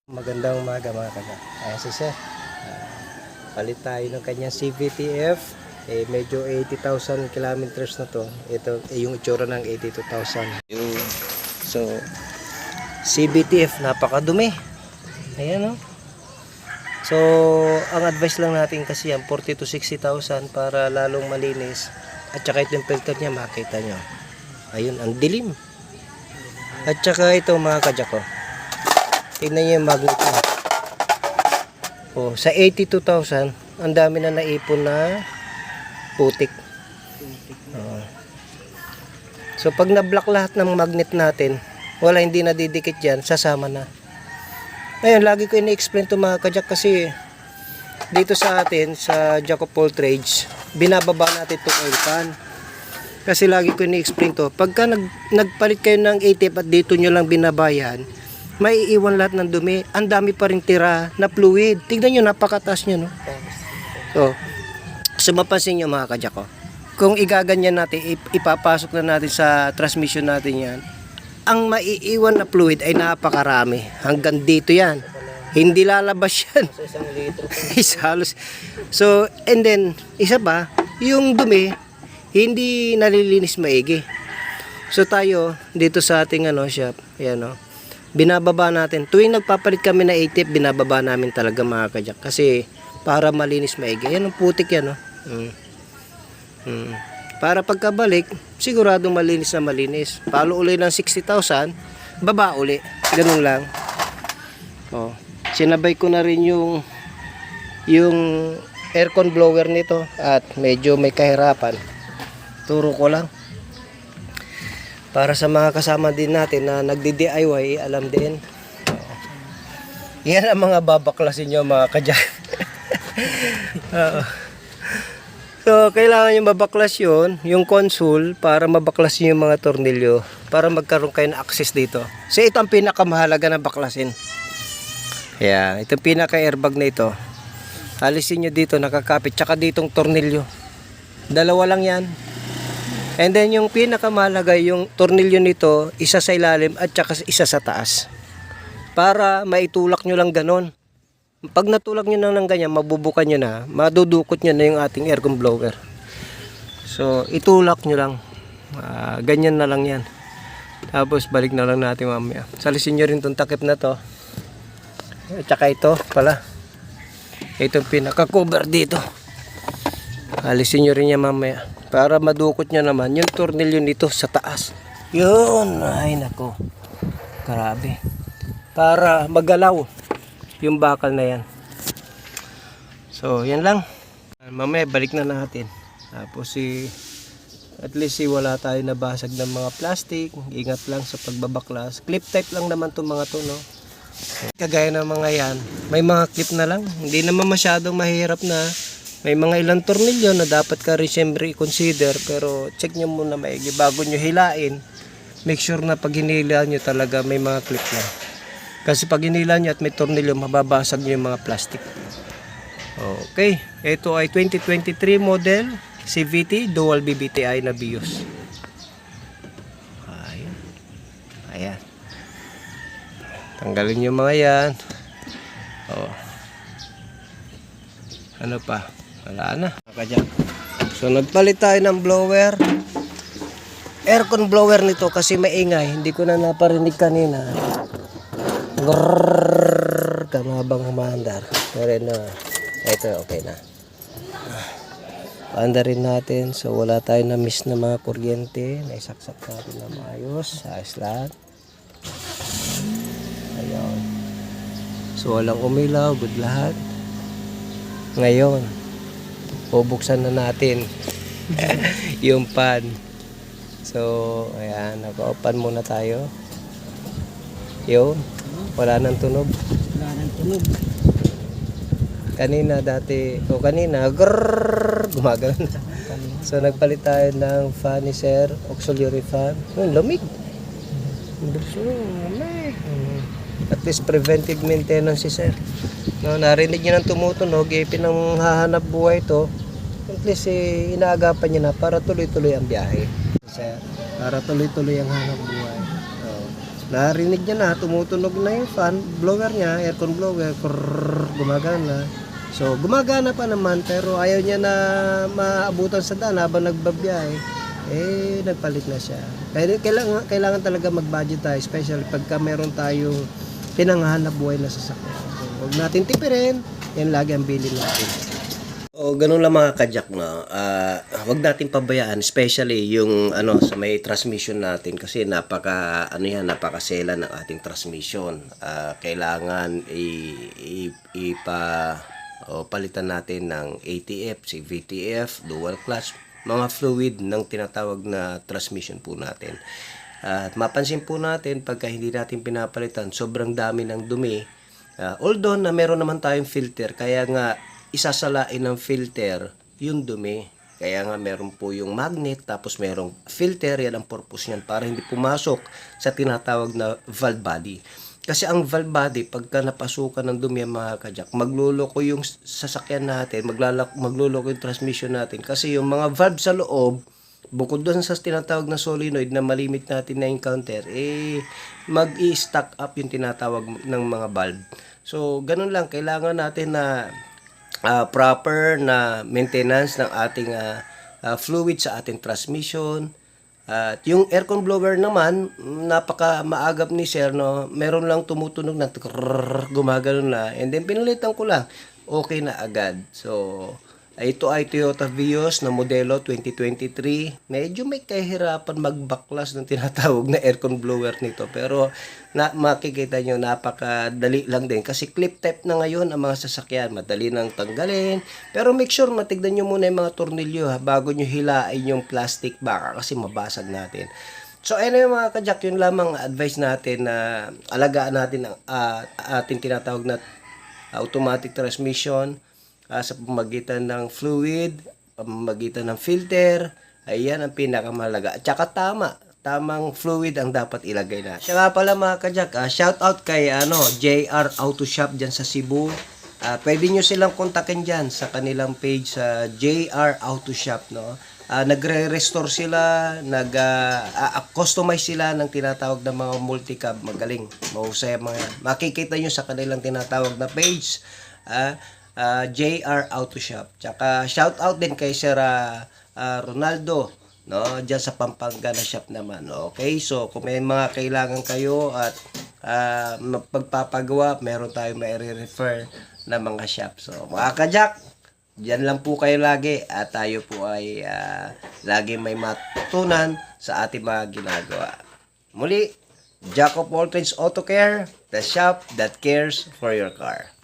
Magandang umaga mga kaga. Ayan si Sir. Palit tayo ng kanyang CVT-F. Medyo 80,000 kilometers na to. Ito yung itsura ng 82,000. So, CVT-F napakadumi. Ayan o. So, ang advice lang natin kasi yan 40 to 60,000 para lalong malinis. At saka itong filter niya makita nyo. Ayun, ang dilim. At saka ito mga kajak ko. Tignan niyo yung magnet niya. Oh, sa 82,000, ang dami na naipon na putik. Oh. So pag na-block lahat ng magnet natin, wala, hindi na didikit yan, sasama na. Ngayon, lagi ko ini-explain to mga kajak kasi dito sa atin, sa Jack of all trades, binababa natin itong oil pan. Kasi lagi ko ini-explain to, pagka nagpalit kayo ng ATF at dito nyo lang binabayan, may iiwan lahat ng dumi. Ang dami pa rin tira na fluid. Tignan nyo, napakataas nyo, no? So mapansin nyo mga kajak ko, kung igaganyan natin, ipapasok na natin sa transmission natin yan, ang maiiwan na fluid ay napakarami. Hanggang dito yan. Hindi lalabas yan. Halos. So, and then, isa pa, yung dumi, hindi nalilinis maigi. So tayo, dito sa ating shop, ayan o, binababa natin. Tuwing nagpapalit kami na ATF, binababa namin talaga mga kajak. Kasi para malinis maigi. Yan ang putik yan. No? Para pagkabalik, siguradong malinis na malinis. Palo uli ng 60,000, baba uli. Ganun lang. Oh. Sinabay ko na rin yung aircon blower nito. At medyo may kahirapan. Turo ko lang. Para sa mga kasama din natin na nagdi-DIY, alam din. Yan ang mga babaklasin nyo mga kajak. So, kailangan yung babaklas yun, yung console, para mabaklas yung mga tornilyo, para magkaroon kayo ng access dito. So, ito ang pinakamahalaga na baklasin. Yan, itong pinaka-airbag na ito. Alisin nyo dito, nakakapit, tsaka ditong tornilyo. Dalawa lang yan. And then yung pinakamahalaga, yung tornilyo nito, isa sa ilalim at saka isa sa taas. Para maitulak nyo lang ganon. Pag natulak nyo lang ng ganyan, mabubukan nyo na, madudukot nyo na yung ating aircon blower. So itulak nyo lang. Ganyan na lang yan. Tapos balik na lang natin mamaya. Salisin nyo rin itong takip na to. At saka ito pala. Itong pinaka-cover dito. Alisin nyo rin yan mamaya. Para madukot nyo naman yung tornilyo nito sa taas. Yun. Ay nako. Grabe. Para magalaw yung bakal na yan. So yan lang. Mamaya balik na natin. Tapos at least wala tayo nabasag ng mga plastic. Ingat lang sa pagbabaklas. Clip type lang naman itong mga to, no? Kagaya ng mga yan, may mga clip na lang. Hindi naman masyadong mahirap na. May mga ilang tornilyo na dapat ka rin siyempre i-consider, pero check nyo muna maigi bago nyo hilain. Make sure na pag hinila nyo talaga may mga clip na. Kasi pag hinila nyo at may tornilyo, mababasag nyo yung mga plastic. Okay, ito ay 2023 model CVT dual BBTI na BIOS. Ayan. Ayan. Tanggalin yung mga yan. Ano pa? Wala na. So nagpalit tayo ng blower. Aircon blower nito kasi maingay. Hindi ko na naparinig kanina. Grrrr, kamabang humandar. Pero na. Ito okay na. Paandarin natin. So wala tayo na miss na mga kuryente. Naisaksak natin na maayos. Ayos lahat. Ayun. So walang umilaw. Good lahat. Ngayon, bubuksan na natin yung pan. So, ayan, naka-open muna tayo. Yun, wala nang tunog. Wala nang tunog. Kanina kanina, grrrr, gumagano na. So, nagpalit tayo ng fan ni Sir, auxiliary fan. Lamig. At least preventive maintenance si Sir. No, narinig niyo ng tumutunog, pinanghahanap buhay ito. At least inaagapan niya na para tuloy-tuloy ang biyahe. Sir, para tuloy-tuloy ang hanap buhay. So Narinig niya na, tumutunog na yung fan, blower niya, aircon blower, gumagana. So, gumagana pa naman, pero ayaw niya na maabutan sa daan habang nagbabiyahe. Nagpalit na siya. Kaya kailangan talaga mag-budget tayo, especially pagka meron tayong pinanghahanap buhay na sasakyan. So, huwag natin tipirin, yan lagi ang bilin natin. O ganun lang mga kajak, no. Wag natin pabayaan, especially yung sa may transmission natin kasi napakasela ng ating transmission. Kailangan palitan natin ng ATF, VTF, dual clutch, mga fluid ng tinatawag na transmission po natin. At mapansin po natin pagka hindi natin pinapalitan, sobrang dami ng dumi. Although na meron naman tayong filter, kaya nga isasalain ng filter yung dumi. Kaya nga meron po yung magnet, tapos merong filter, yan ang purpose niyan para hindi pumasok sa tinatawag na valve body. Kasi ang valve body, pagka napasukan ng dumi mga kajak, magluloko yung sasakyan natin, magluloko yung transmission natin. Kasi yung mga valve sa loob, bukod doon sa tinatawag na solenoid na malimit natin na encounter, mag-i-stack up yung tinatawag ng mga valve. So, ganun lang, kailangan natin na proper na maintenance ng ating fluid sa ating transmission. At yung aircon blower naman, napaka maagap ni sir, no? Meron lang tumutunog na gumagano na, and then pinalitan ko lang, okay na agad. So ito ay Toyota Vios na modelo 2023. Medyo may kahirapan magbaklas ng tinatawag na aircon blower nito. Pero makikita nyo, napakadali lang din. Kasi clip type na ngayon ang mga sasakyan. Madali nang tanggalin. Pero make sure matignan nyo muna yung mga tornilyo bago nyo hilain yung plastic, baka kasi mabasag natin. So ayun yung mga kajak, yun lamang advice natin na alagaan natin ang ating tinatawag na automatic transmission. Sa pamagitan ng fluid, pamagitan ng filter, ayan ang pinakamahalaga. At saka tamang fluid ang dapat ilagay na. Siya nga pala mga kajak, shout out kay JR Auto Shop dyan sa Cebu. Pwede nyo silang kontakin dyan sa kanilang page sa JR Auto Shop, no? Nagre-restore sila, customize sila ng tinatawag na mga multicab. Magaling, mahusay mga. Makikita nyo sa kanilang tinatawag na page. JR Auto Shop. Tsaka shout out din kay Sir Ronaldo, no, diyan sa Pampanga na shop naman. Okay, so kung may mga kailangan kayo at magpapagawa, meron tayong mai-refer na mga shop. So mga kajak, diyan lang po kayo lagi at tayo po ay lagi may matutunan sa ating mga ginagawa. Muli, Jack of all trades Auto Care, the shop that cares for your car.